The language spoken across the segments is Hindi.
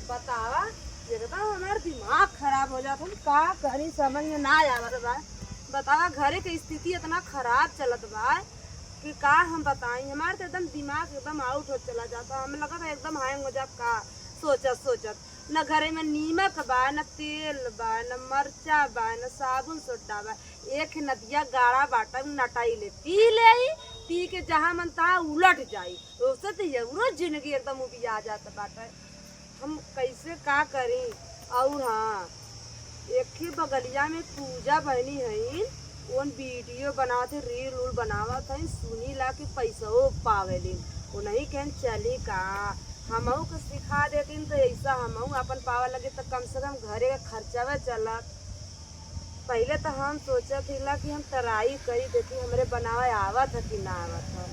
बतावा एकदम हमार दिमाग खराब हो जाता। हम का करी समझ में ना आवत बा। बतावा घरे के स्थिति इतना खराब चलत बा कि का हम बताई। हमारे तो एकदम दिमाग एकदम आउट हो चला जाता। हमें लगा था एकदम हैंग हो जात का सोचत सोचत। न घरे में नीमक बा, न तेल बा, न मरचा बा, न साबुन सोडा बा। एक नदिया गाड़ा बाटा नटाई ले पी के जहाँ मन तहाँ उलट जाई। उससे तो एवरो जिंदगी एकदम उबिया जाता बाटा। हम कैसे का करी। और हाँ, एक ही बगलिया में पूजा बहनी है, उन वीडियो बनावत है, रील उल बनावत है, सुनी ला कि पैसो पावेलिन। वो नहीं कहन चली का हमहू के सिखा देतीन तो ऐसा हमहू अपन पावे लगे तो कम से कम घरे का खर्चावा चलत। पहले तो हम सोचत हिला कि हम तराई करी देती, हमरे बनावे आवत है कि ना आवत है।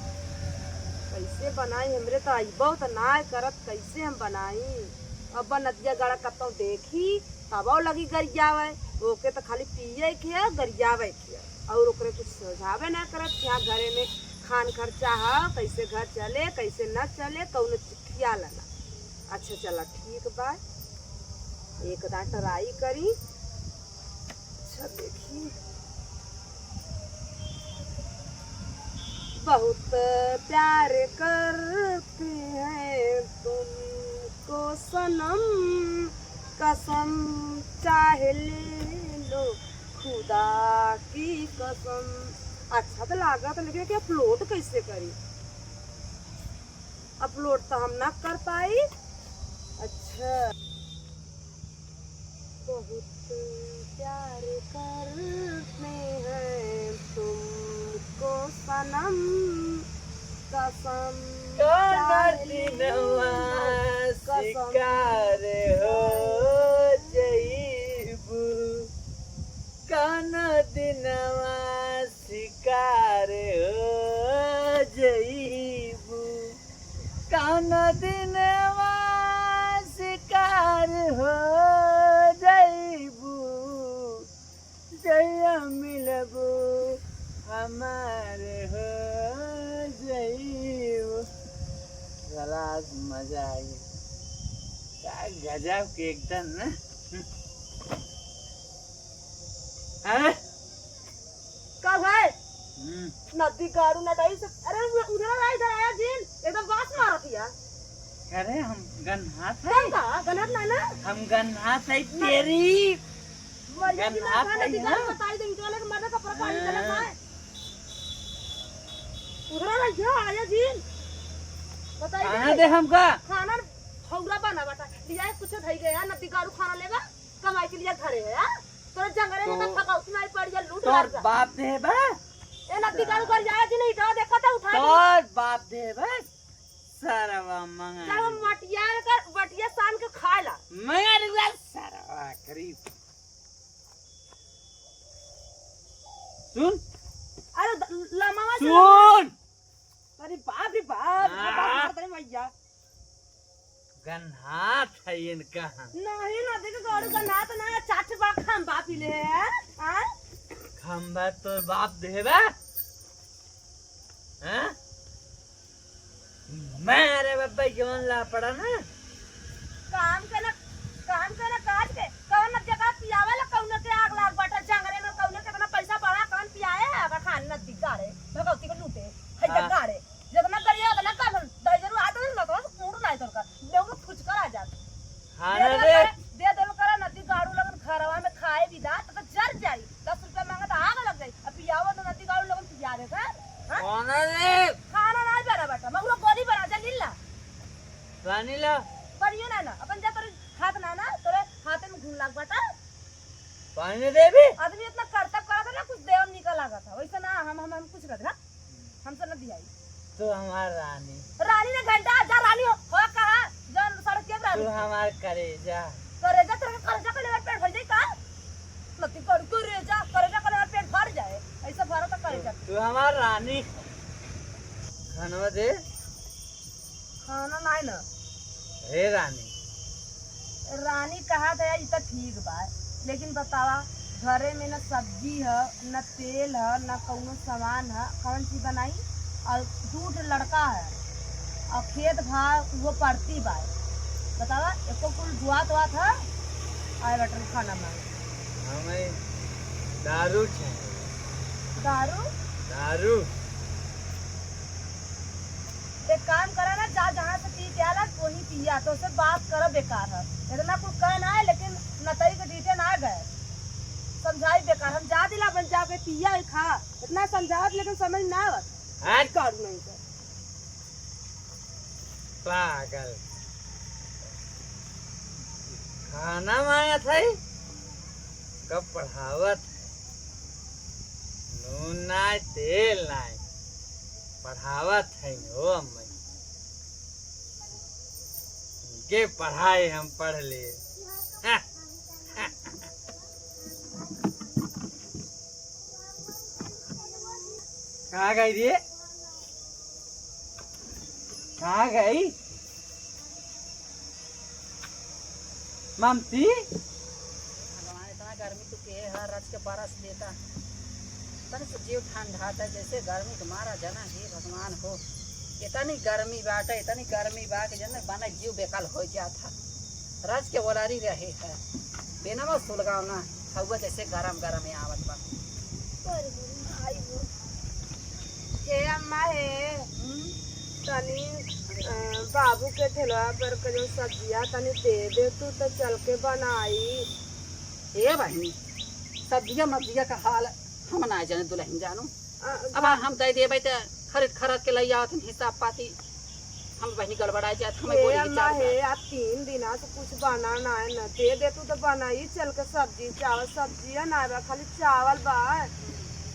कैसे बनाई हमरे तो अइबो तो ना करत, कैसे हम बनाई। अब नदिया गाड़ा कतौ देखी तबो लगी गरियावे। ओके तो खाली पिए के गरियावे के और ओकरे कुछ सुझावे ना करत। क्या घरे में खान खर्चा है, कैसे घर चले कैसे न चले कौन खियाल ना। अच्छा चला ठीक बा, एक दांत ट्राई करी। अच्छा देखी, बहुत प्यार करते हैं तुमको सनम, कसम चाहे ले लो खुदा की कसम। अच्छा तो लागत, लेकिन कि अपलोड कैसे करी। अपलोड तो हम ना कर पाई। अच्छा, बहुत प्यार करते हैं तुमको सनम, कसम चाहे शिकार हो जईबू, काना दिनवा शिकार हो जईबू, काना दिनवा शिकार हो जईबू, जया मिलबू हमारे हो जईबू। जरा मजा आई, क्या गजब के एकदम ना। कब है नदी गाड़ू नटाई से। अरे उधर इधर आया जिन एकदम बास मारत हिया। अरे हम गन्हात है, हम का गनत ना ना हम गन्हात है तेरी गन्हात है ना। बताई दे वाले के मरने का प्रकार निकला है। उधर आया जिन बताई दे हमका खाना हौरा बना बता लिया कुछ धई गया। नदी गाड़ू खाना लेगा कमाई के लिए घरे है। तोरा जंगले में तो थकाउत नहीं पड़ जा, लूट तोर बाप दे बा। ए नदी गाड़ू कर जाया जी नहीं तो देखा था उठा तोर बाप दे बा सरवा मंगा। जब मटिया कर बटिया सान के खाला मंगा रे सरवा करीब। सुन अरे लमावा सुन, अरे बाप रे बाप बाप रे भैया। गन्हात है इनका नहीं नदी के गाड़ू का ना तो ना चाट बा खम बाप ही ले है। हां खंबा तो बाप देबा हैं। मैं अरे बाबा जवन ला पड़ा ना काम के ना काज के कौन जगह पियावे ला कौन के आग लाग बटा जंगरे में कौन कितना पैसा बड़ा कौन पियाए है खान नदी गाड़े भगवती को लूटे है गाड़े जितना करिए उतना कर दई जरूर आदमी ना तो पूर्ण नहीं तो कर देऊ फुचकर आ जात। खाना दे दे करा नदी गाड़ू लगन घरवा में खाए विदा तो जर जाई। 10 रुपया मांगा तो आग लग गई। अब पियावा तो नदी गाड़ू लगन पिया दे सर। खाना दे खाना ना बना बेटा मगरो गोली बना जा लीला पानी ला परियो ना अपन जा तोरे हाथ ना तोरे हाथ में घून लाग बेटा। पानी दे भी आदमी इतना करतब करा था ना कुछ देव निकल लगा था वैसा ना हम कुछ कर ना हमसे न दिया। तू हमार रानी ने घंटा जा रानी हो कहा जन सड़क के तू हमार करेजा तेरे करेजा के लेवर पेट भर जाए का नती कर करेजा के लेवर पेट भर जाए ऐसा भरा तो करेजा। तू हमार रानी। खाना दे खाना नहीं ना हे रानी। रानी कहा था ये तो ठीक बा, लेकिन बतावा घरे में न सब्जी है न तेल है न कौनो सामान है, कौन सी बनाई। और 2 लड़का है और खेत भाव वो पड़ती बा तो बतावा एको कुल दुआत हुआ था आए बटन खाना मांग हमें दारू चाहिए। दारू दारू एक काम करा ना जा जहाँ से पी के आला वही पिया तो उससे बात करो बेकार है इतना कुछ कह ना है लेकिन नतई के डीटे ना गए समझाई बेकार हम जा दिला बन जाके पिया ही खा इतना समझावत लेकिन समझ ना आवत आज करू नहीं कर पागल खाना मांगा था कब पढ़ावत नून नाय तेल नाय पढ़ावत है हो अम्मा के पढ़ाई हम पढ़ लिए कहाँ गई रे कहाँ गई ममती भगवान इतना गर्मी तो के हर रात के बरस देता तन से जीव ठंडा था जैसे गर्मी तुम्हारा जना हे भगवान हो इतनी गर्मी बाटे इतनी गर्मी बा के जन बना जीव बेकाल हो जाता रज के बोलारी रहे है बिना में सुलगाव ना हवा जैसे गरम गरम आवत बा हे अम्मा हे तनी बाबू के ठेलवा पर के जो सब्जियां तनी दे दे तू तो चल के बनाई ए बहनी सब्जिया मब्जिया का हाल हम ना जाने दुल्हन जानू अब हम दे देबै त खरीद के लई आवत हिसाब पाती हम बहनी गड़बड़ा जात हमें हे बोली अम्मा विचार हे आप 3 दिन से कुछ बनाना है न दे दे तू तो बनाई चल के सब्जी चावल सब्जियां ना बा खाली चावल बा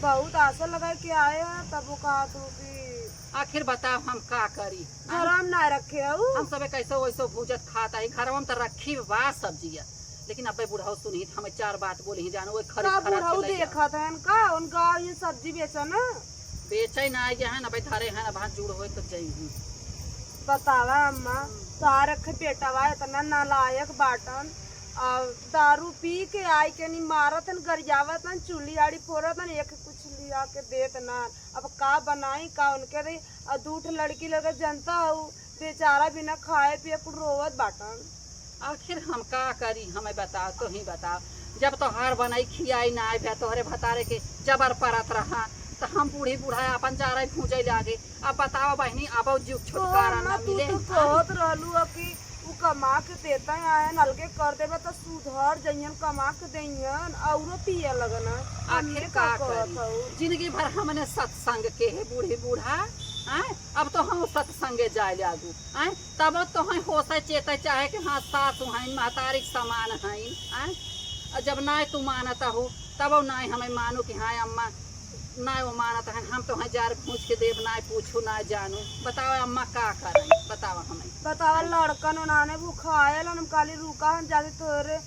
बहुत आशा लगा के आए हैं तब वो कहा तू कि आखिर बताओ हम का करी गरम ना रखे हूँ हम सब कैसो वैसो भूजत खाता है घर में तो रखी बा सब्जिया लेकिन अब बुढ़ाऊ सुनी हमें 4 बात बोली ही जानू का खरीद बुढ़ऊ के लई देखा था इनका उनका ये सब्जी बेचा ना बेचे ना आए हैं ना भाई धारे हैं ना भात जुड़ हो तो चाहिए बतावा अम्मा तार रखे पेटवा इतना नालायक बाटन और दारू पी के आई के नहीं मारत गरियावत चूल्ही आड़ी फोड़त एक कुछ लिया के देत ना अब का बनाई का उनके रे दूठ लड़की लगे जनता हो बेचारा बिना खाए पिए कुछ रोवत बाटन आखिर हम का करी हमें बताओ तो ही बताओ जब तो हर बनाई खियाई ना आए तोहरे भतारे के जबर परत रहा तो हम बूढ़ी बूढ़ा अपन जा रहे भूजे लागे अब बताओ बहनी अब जुग छुटकारा ना मिले कहत रहलू कि उ कमा के देता है अलगे कर देबे तो सुधर जइयन कमा के देयन औरो पिए लगन आखिर का करी जिंदगी भर हमने सत्संग के है बूढ़ी बूढ़ा आए अब तो हम सत्संगे जाए लागू आए तब तो हम होसे चेते चाहे कि हाँ सासु हैं महतारी समान हैं आए जब ना तू मानता हो तब ना हमें मानो कि हाँ अम्मा ना वो मानता है हम तो हैं जार पूछ के देव ना पूछू ना जानू बताओ अम्मा का करें बताओ हमें बतावा लड़कन उन्होंने भूखाए हम काली रुका हम जाके तोरे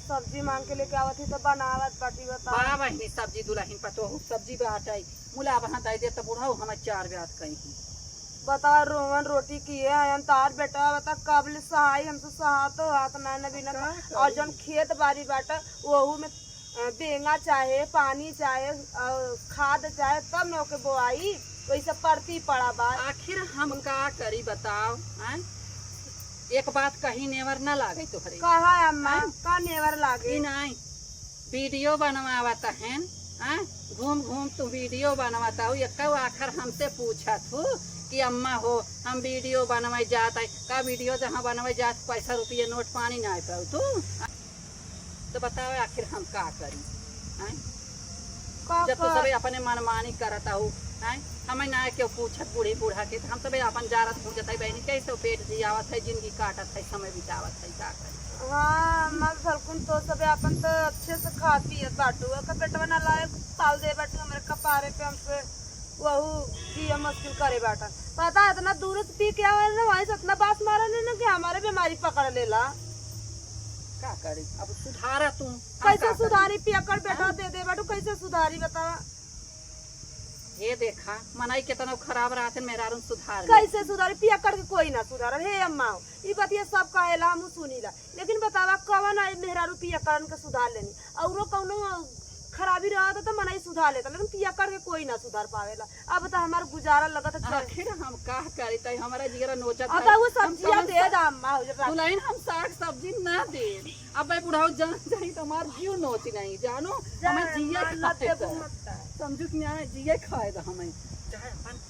सब्जी मांग के लेके आवत ही तो बनावत बाटी बता बा बहनी सब्जी दुल्हन पतो सब्जी बाटाई मुला वहां दे दे तो बुढ़ाऊ हमें 4 ब्यात कहीं बतावा रोवन रोटी किए हम तार बेटा बता कबल सहाय हमसे सहा तो हाथ ना बिना और जन खेत बाड़ी बाटा वहू में बेंगा चाहे पानी चाहे खाद चाहे तब न ओके बोआई वैसे पड़ती पड़ा बा आखिर हम का करी बताओ आए एक बात कहीं नेवर ना लागे तोहरे कहा अम्मा का नेवर लागे नहीं वीडियो बनवाता है घूम घूम तू वीडियो बनवाता हो एक आखिर हमसे पूछा तू कि अम्मा हो हम वीडियो बनवाई जात है का वीडियो जहाँ बनवाई जात पैसा रुपये नोट पानी ना पाऊ तू तो बताओ आखिर हम का करी जब तो सब अपने मनमानी करता हूँ हमें ना क्यों पूछत बूढ़ी बूढ़ा के हम सब अपन जारत हो जाता है बहनी कैसे पेट जियावत है जिंदगी काटत है समय बितावत है का करी हाँ मत फलकुन तो सब अपन तो अच्छे से खा पियत बाटू का बेटवा ना लाए पाल दे बाटू हमारे कपारे पे हमसे वहू जिया मुश्किल करे बाटा पता इतना दूर से पी के आवे ना वहीं से इतना बास मारा ना कि हमारे बीमारी पकड़ लेला का करी अब सुधारा तू कैसे सुधारी पियकर बेटा दे दे बाटू कैसे सुधारी बता ये देखा मनाई कितना खराब रहते मेरा रूम सुधार कैसे सुधारी पियकर के कोई ना सुधार हे अम्मा ये बतिया सब कहेला हम सुनीला लेकिन बतावा कवन है मेहरा रुपया करन के सुधार लेनी औरो कौनो खराबी रहा तो मना सुधार लेता, लेकिन पिया करके कोई ना सुधार पावेला। अब तो हमारा गुजारा लगा था आखिर हम का करी तई हमारा जिगरा नोचत अब वो सब्जियां दे दा अम्मा हो जा बुलाइन हम साग सब्जी ना दे। अब भाई बुढ़ाओ जान जाई तो हमार जीव नोच नहीं जानो हमें जिया समझू कि ना जिया खाए दा हमें चाहे अपन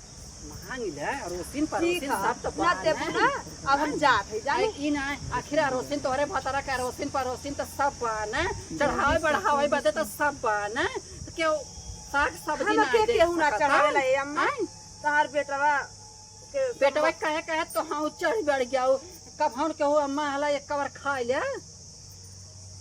मांग ले रोसिन पर रोसिन सब तो ना ते ना अब हम जात है जाने ई ना आखिर रोसिन तोरे भतरा का रोसिन पर रोसिन तो सब बना चढ़ावे बढ़ावे बदे तो सब बना क्यों साग सब्जी ना दे केहू ना चढ़ावेला ए अम्मा तहार बेटवा के बेटवा कहे तो हाँ चढ़ बढ़ गया कब हम केहू अम्मा हला एक बार खा ले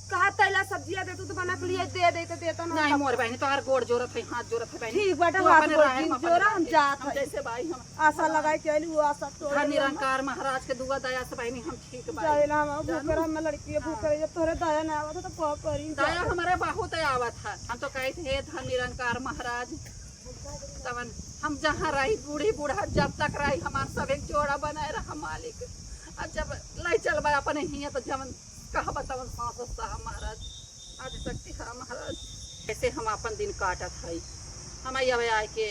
कहा तैला सब्जियां दे तो बना के लिए दे दे तो देता ना नहीं मोर बहनी तो हर गोड़ जोरत है हाथ जोरत है बहनी ठीक बाटा हाथ गोड़ जोरा हम जात हम जैसे भाई हम आशा लगाई के आइली वो आशा तोड़ हर निरंकार महाराज के दुआ दया से बहनी हम ठीक भाई जाइला हम भूखरा हम लड़की भूखरे जब तोरे दया ना आवत तो को करी दया हमारे बहुत आवत है हम तो कहे थे धन निरंकार महाराज तवन हम जहाँ रही बूढ़ी बूढ़ा जब तक रही हमार सब एक जोड़ा बनाए रहा मालिक और जब लाई चल भाई अपने ही तो जवन कहा बतावन सांस महाराज आज शक्ति है महाराज ऐसे हम अपन दिन काटत है हम अब आए के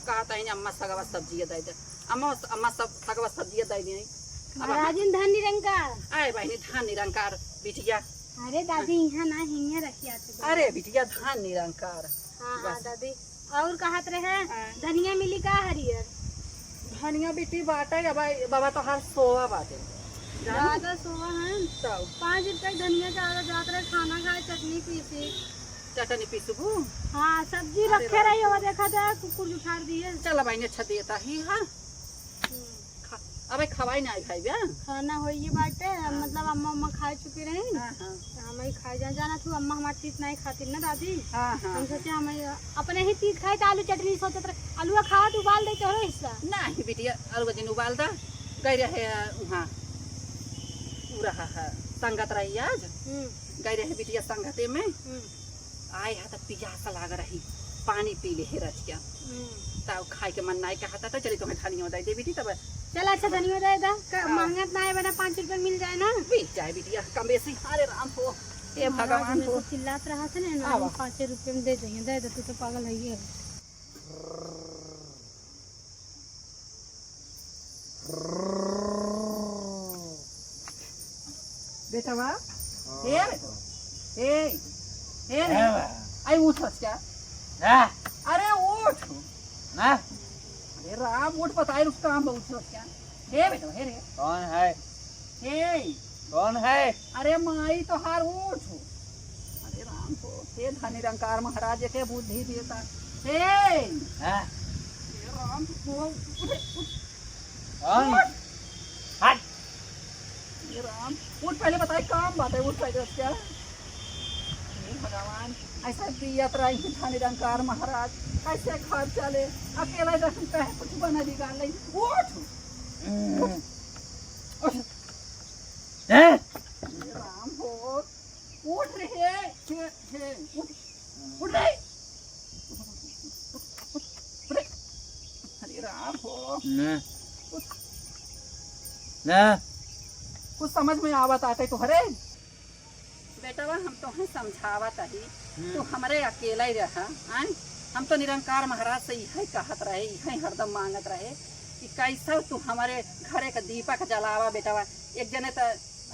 कहता है अम्मा सगवा सब्जी दे दे अम्मा सब सगवा सब्जी दे दी महाराज धन निरंकार आए बहनी धान निरंकार बिटिया अरे दादी यहाँ ना हिंगे रखी आते अरे बिटिया धान निरंकार हाँ हाँ दादी और कहत रहे धनिया मिली का हरियर धनिया बेटी बाटे बाबा तो हर सोवा बाटे ज्यादा सोवा है तो 5 रुपए धनिया ज्यादा जात रहे खाना खाए चटनी पीसी चटनी पीसबू हाँ सब्जी रखे रही हो देखा था कुकुर उठार दिए चल भाई अच्छा देता ही हाँ अबे खवाई ना भाई बे खाना हो ये बाटे मतलब अम्मा अम्मा खा चुकी रही हाँ हाँ हम ही खा जाना था अम्मा हमारे तीत नहीं खाती ना दादी हाँ हाँ हम सोचे हम अपने ही तीत खाए आलू चटनी सोचत रहे आलू खा तो उबाल देते हो हिस्सा नहीं बिटिया आलू दिन उबाल दा गई रहे वहाँ रहा है संगत रही आज गई रहे बिटिया संगते में आए है तो पियासा लाग रही पानी पी ले है रच क्या तब खाए के मन नहीं कहता तो चली तुम्हें धनिया दे बेटी तब चल अच्छा धनिया दे दा महंगा ना है बना 5 रुपए मिल जाए ना बीच जाए बिटिया कम बेसी अरे राम हो ये भगवान हो चिल्लात रहा था ना 5 रुपए में दे देंगे दे दे तू तो पागल है ये बेटा वाह हे बेटा हे आई उठ क्या अरे उठ अरे राम उठ बताए रुक काम बहुत क्या हे बेटा हे रे कौन है हे कौन है अरे माई तो हार उठ अरे राम को हे धन निरंकार महाराज के बुद्धि देता हे राम को कौन हट ये राम उठ पहले बताए काम बात है उठ पहले क्या भगवान ऐसा दियत रही था निरंकार महाराज कैसे खाद चले अकेला दर्शन कहे कुछ बना दिगा नहीं उठ राम हो उठ रहे उठ रहे हरे राम हो कुछ समझ में आवत आते तुहरे बेटा हम तो समझावत ही तू हमारे अकेला ही रहा हम तो निरंकार महाराज से यही कहत रहे यही हरदम मांगत रहे कि कैसा तू हमारे घरे का दीपक जलावा बेटा एक जने तो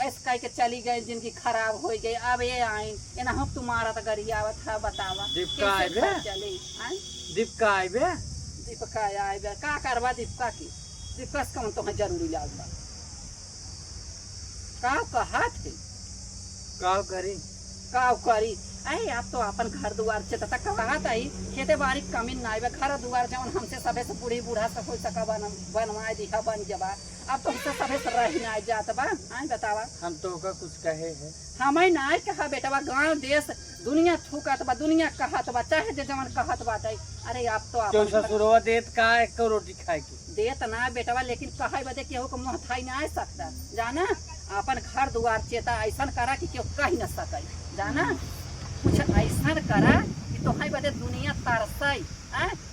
ऐसे कह के चली गए जिनकी खराब हो गई अब ये आई ना हम तुम्हारा तो गरियावत है बतावा चली दीपका आइबे दीपका आइबे का करवा दीपका की दीपका कौन तो जरूरी लागबा का कहा थे का करी अरे आप तो अपन घर दुआर से तक कहा था ही खेते बाड़ी कमी ना आए घर दुआर जवन हमसे सबे से बूढ़ी बूढ़ा सब हो सका बनवाए दिखा बन जबा अब तो हमसे सबे से रही ना जात बा आई बतावा हम तो का कुछ कहे है हमें ना कहा बेटा गाँव देश दुनिया थूकत बा दुनिया कहत बा चाहे जे जवन कहत बाटे अरे आप तो क्यों ससुरवा देत का एक रोटी खाए की देत ना बेटवा लेकिन कहे बदे केहू को मुँह थाई ना आ सकता जाना अपन घर दुआर चेता ऐसा करा कि केहू कह न सके जाना कुछ ऐसा करा कि तोहई बदे दुनिया तरसई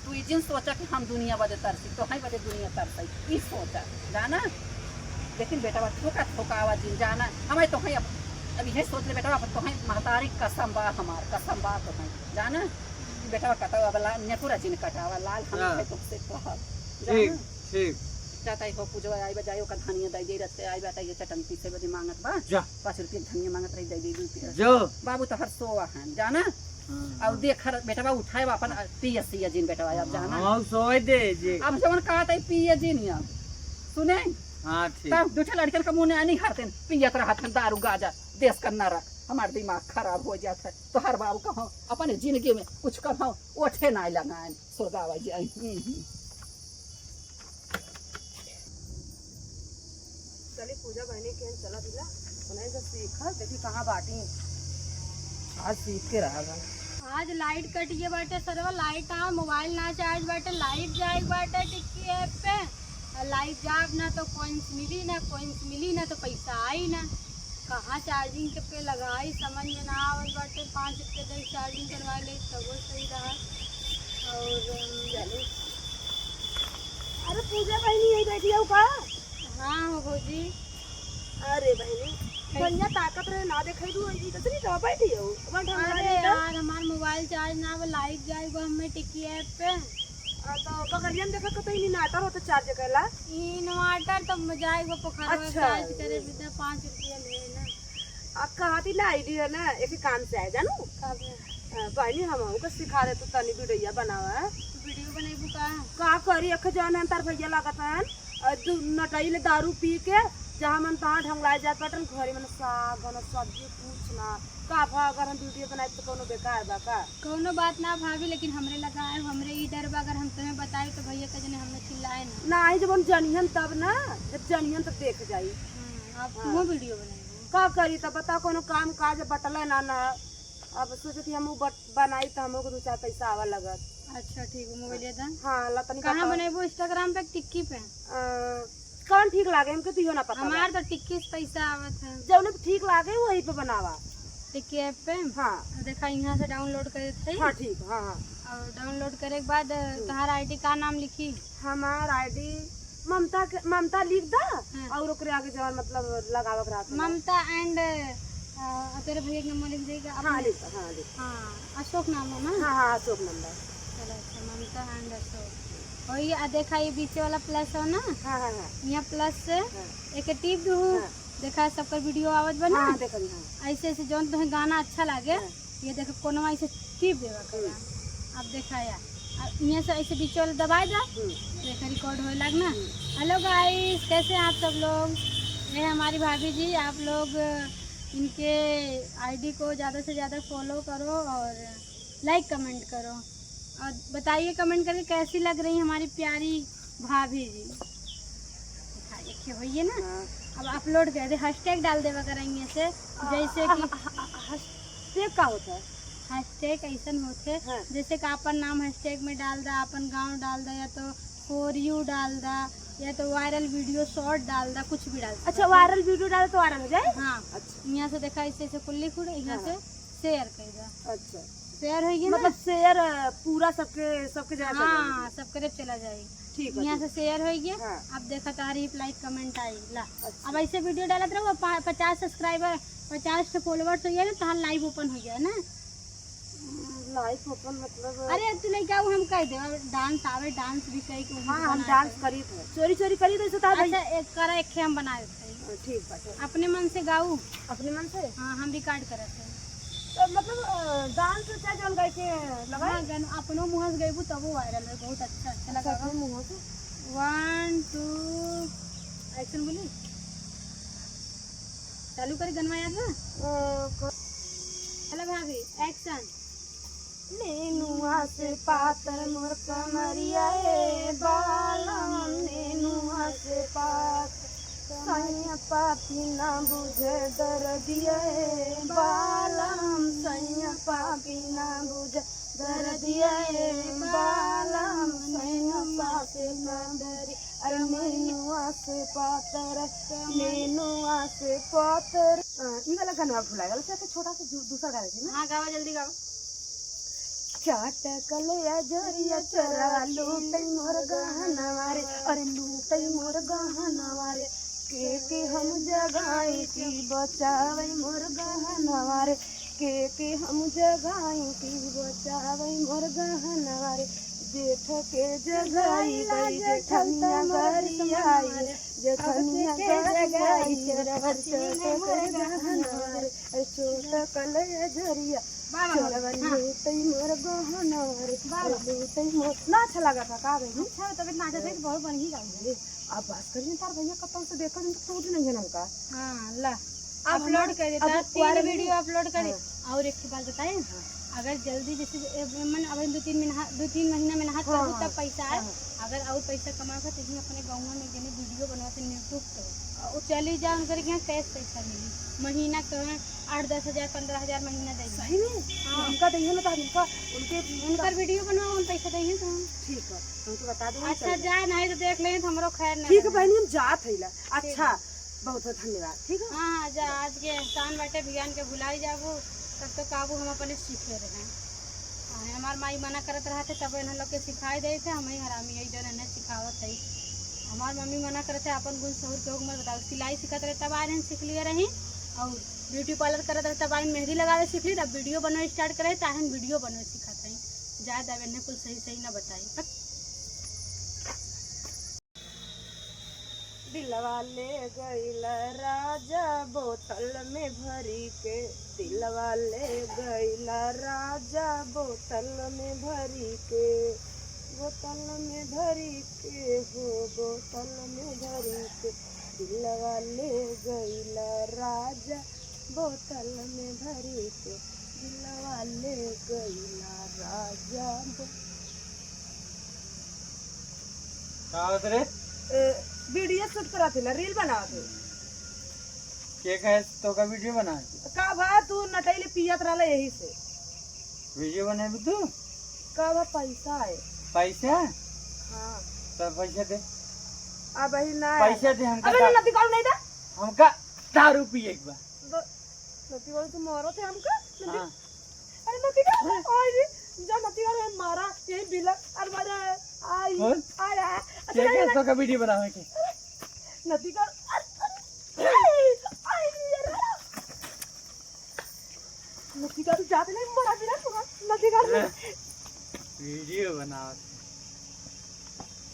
तू ई जिन सोचा कि हम दुनिया बदे तरसी तोहई बदे दुनिया तरसई ई सोचा जाना लेकिन बेटा थोका थोका आवाज जिन जाना हमें तोहई अब यही सोच ले बेटा अपन तो है महतारी कसम बा हमार कसम बा तो है जाना बेटा कटावा वाला ने पूरा जिन कटावा लाल हम हाँ। है तो से कहा ठीक ठीक जाता ही हो पूजो आई बजायो का धनिया दई दे रते आई बेटा ये चटनी पीसे बजे मांगत बा जा 5 रुपया धनिया मांगत रही दई दे रुपया जो बाबू तो हर सोवा है जाना अब देख बेटा बा उठाए बा अपन पियसिया जिन बेटा अब जाना हाँ सोए दे जी अब जवन कहा था पिए जिन अब सुने हाँ ठीक तब दूसरे लड़कन का मुंह नहीं हारते पियत रहत हैं दारू गाजा देश का नरक हमारा दिमाग खराब हो जाता है तो हर बाबू कहो अपने जिंदगी में कुछ कहो ओठे ना लगाए सुरगावा जाए चली पूजा बहनी के चला दिला उन्हें जब सीखा देखी कहाँ बाटी आज सीख के रहा आज लाइट कट गई बाटे सरवा लाइट आ मोबाइल ना चार्ज बाटे लाइट जाए बाटे टिक्की ऐप पे लाइट जाब ना तो कॉइन्स मिली ना तो पैसा आई ना कहाँ चार्जिंग के पे लगाई समझ में ना आवत बाटे 5 रुपये तक चार्जिंग करवा ले तब वो सही रहा और चलो अरे पूजा बहनी यही बैठी है का हाँ हो भौजी अरे बहनी बढ़िया ताकत रहे ना देखई दू ई तो नहीं बैठी हो अरे यार हमार मोबाइल चार्ज ना वो लाइट जाए वो हमें टिक्की ऐप पे तो बगलिया में देखा कतई नहीं नाटर होता चार्ज करला इन्वर्टर तो जाए वो पोखर में अच्छा। चार्ज करे भी 5 रुपया ले ना अब कहा थी ना आईडी है ना एक ही काम से आए जानू कब बहनी हम को सिखा दे तो तनी वीडियो बनावा वीडियो बनाइबू का करी अख जान हम तार भैया लागत है नटाई ले दारू पी के जहाँ मन तहाँ ढंगला जात बाटन घरे मन साग न सब्जी कुछ ना का भा अगर हम वीडियो बनाए तो कोनो बेकार बा का कोनो बात ना भाभी लेकिन हमरे लगा है हमरे ई डर बा अगर हम तुम्हें बताए तो भैया कजने हमें चिल्लाए ना ना आई जब हम जनियन तब ना जब जनियन तब देख जाई आप तुम वीडियो बनाइबू का करी तब बता कोनो काम काज बटले ना ना अब सोचती हम बनाई तो हमको को 2-4 पैसा आवा लगत अच्छा ठीक है मोबाइल दे हाँ लतनी कहाँ बनाइबू इंस्टाग्राम पे टिक्की पे कौन ठीक लागे हमके तो ना पता हमार तो टिक्की से पैसा आवत है जौन ठीक लागे वही पे बनावा टिक्की ऐप पे हाँ देखा यहाँ से डाउनलोड करे थे हाँ ठीक हाँ हाँ और डाउनलोड करे के बाद तुम्हारा आईडी का नाम लिखी हमार आईडी ममता लिख दा हाँ। और ओकरे आगे जवन मतलब लगावक रात ममता एंड तेरे भैया का नंबर लिख देगा हाँ लिख हाँ लिख हाँ अशोक नाम है ना हाँ हाँ अशोक नंबर चलो अच्छा ममता एंड अशोक वही देखा ये बीचे वाला प्लस हो ना हाँ हाँ हाँ यहाँ प्लस से हाँ। एक टिप दू हाँ। देखा सबका वीडियो आवत बना हाँ देखो हाँ ऐसे ऐसे जौन तुम्हें गाना अच्छा लगे हाँ। ये देखो कोनो ऐसे टिप देगा करा अब देखा या अब यहाँ से ऐसे बीचे वाला दबाए दा देखा रिकॉर्ड होए लग ना हेलो गाइस कैसे हैं आप सब लोग ये है हमारी भाभी जी आप लोग इनके आईडी को ज़्यादा से ज़्यादा फॉलो करो और लाइक कमेंट करो और बताइए कमेंट करके कैसी लग रही हमारी प्यारी भाभी जी देखिए होइए ना हाँ। अब अपलोड कर दे हैशटैग डाल देवा करेंगे से जैसे कि हैशटैग का होता है हैशटैग ऐसा होते हाँ। जैसे कि अपन नाम हैशटैग में डाल दा अपन गांव डाल दा या तो फॉर यू डाल दा या तो वायरल वीडियो शॉर्ट डाल दा कुछ भी डाल दा। अच्छा वायरल वीडियो डाले तो वायरल हो जाए हाँ अच्छा यहाँ से देखा ऐसे ऐसे कुल्ली खुड़े यहाँ से शेयर कर दा अच्छा शेयर हो गया मतलब शेयर पूरा सबके जाए हाँ सब करे चला जाएगी ठीक है यहाँ से शेयर हो गया हाँ। अब देखा तारीफ लाइक कमेंट आई ला अच्छा। अब ऐसे वीडियो डालत रहो 50 सब्सक्राइबर 50 फॉलोवर्स हो गया ना तो लाइव ओपन हो गया ना लाइफ ओपन मतलब अरे तू नहीं क्या हम कह दे डांस आवे डांस भी कही के हाँ हम डांस करी थे चोरी चोरी करी तो ऐसे अच्छा एक करा एक हम बनाए थे ठीक बात अपने मन से गाऊ अपने मन से हाँ हम रिकॉर्ड करे थे तो मतलब डांस चाहे जौन गाय के लगा हाँ गान अपनो मुँह से गईबू तब वो वायरल है बहुत अच्छा अच्छा लगा अपने मुंह से 1 2 एक्शन बोली चालू कर गनवा याद है हेलो भाभी एक्शन नेनुआ से पातर मोर कमरिया ए बालम नेनुआ से पात सैया पापी ना बुझे दर्दिया ए बालम सैया पापी ना बुझे दर्दिया ए बालम सैया पापी ना दर्दी अरे नेनुआ से पातर ई वाला गाना भुला गया उससे छोटा सा दूसरा गाना थी ना हाँ गावा जल्दी गावा चाटकले जोरिया चोरा लूटई मोर गहना मारे अरे लूटई मोर गहना मारे के हम जगाई की बचावे मोर गहनवा रे के हम जगाई की बचावे मोर गहनवा रे जेठ के जगाई गई जेठनिया गरी आई जेठनिया गरी चरवर चोट के गहनवा रे चोट कलय झरिया चरवनी तई मोर गहनवा रे तई मोर ना अच्छा लगा था का भाई अच्छा तब नाचा से बहुत बन ही जाऊंगी। आप बात करिए तार भैया कतौ से देखो तो टूट नहीं है हमका। हाँ ला अपलोड कर देता अब 3 वीडियो अपलोड करे। और एक बात बताएं, अगर जल्दी जैसे मन अब 2-3 महीना में नहा करूँ तब पैसा आए। अगर और पैसा कमा कर तो अपने गाँव में जने वीडियो बनवाते यूट्यूब पे चली जाओ उनकर यहाँ कैश पैसा मिली महीना कहें 8-10 हज़ार 15,000 महीना देंगे। सही में हमका दइए ना तो हमका उनकर वीडियो बनवाओ उन पैसा देंगे तो ठीक है हमको बता दो। अच्छा जा नहीं तो देख लें हमरो खैर नहीं। ठीक है बहनी हम जात है ला। अच्छा बहुत बहुत धन्यवाद। ठीक है हाँ जा आज के एहसान बाटे बिहान के भुलाई जाबो तब तो काबू हम अपने सीखे रहे। हमार माई मना करत रहते तब इन लोग के सिखाई दे थे हम ही हरामी यही जन इन्हें सिखावत है। हमार मम्मी मना करते अपन गुण सहूर के हुक्म बताओ सिलाई सिखत रहे तब आए सीख लिए रही और ब्यूटी पार्लर करत रहे तब आई मेहंदी लगावे सीख ली तब वीडियो बनवे स्टार्ट करे ताहन वीडियो बनवे सिखत रही जाए तब इन्हें कुछ सही ना बताई। दिलवा ले गईल राजा बोतल में भरी के दिलवा ले गईल राजा बोतल में भरी के बोतल में भरी के हो बोतल में भरी के दिलवा ले गईल राजा बोतल में भरी के दिलवा ले गईल राजा रे वीडियो शूट करा थे रील बना थे के कहे तो का वीडियो बना का भा तू नटैले पियत रहले यही से वीडियो बनाबी तू का भा पैसा है पैसा हाँ तो पैसा दे अब ही ना पैसा दे हमका अबे नती कौन नहीं था हमका दारू पिए एक बार नती वाले तो मारो थे हमका हां अरे नती का आई जा नती का मारा यही बिला अरे मारा आई बोल अरे के कहे तो का वीडियो बनावे के नती का नती का जाते नहीं मरा बिना नती का वीडियो बनाओ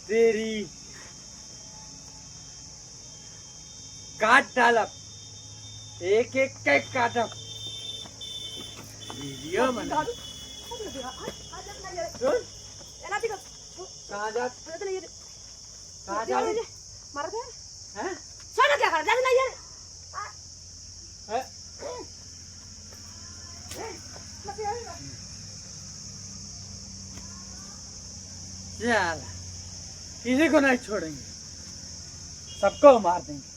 तेरी काट डालब एक एक के काटब वीडियो बना कहाँ जा कहाँ जा मारा थे हैं सोना क्या कर जाते नहीं हैं? चल किसी को नहीं छोड़ेंगे सबको मार देंगे।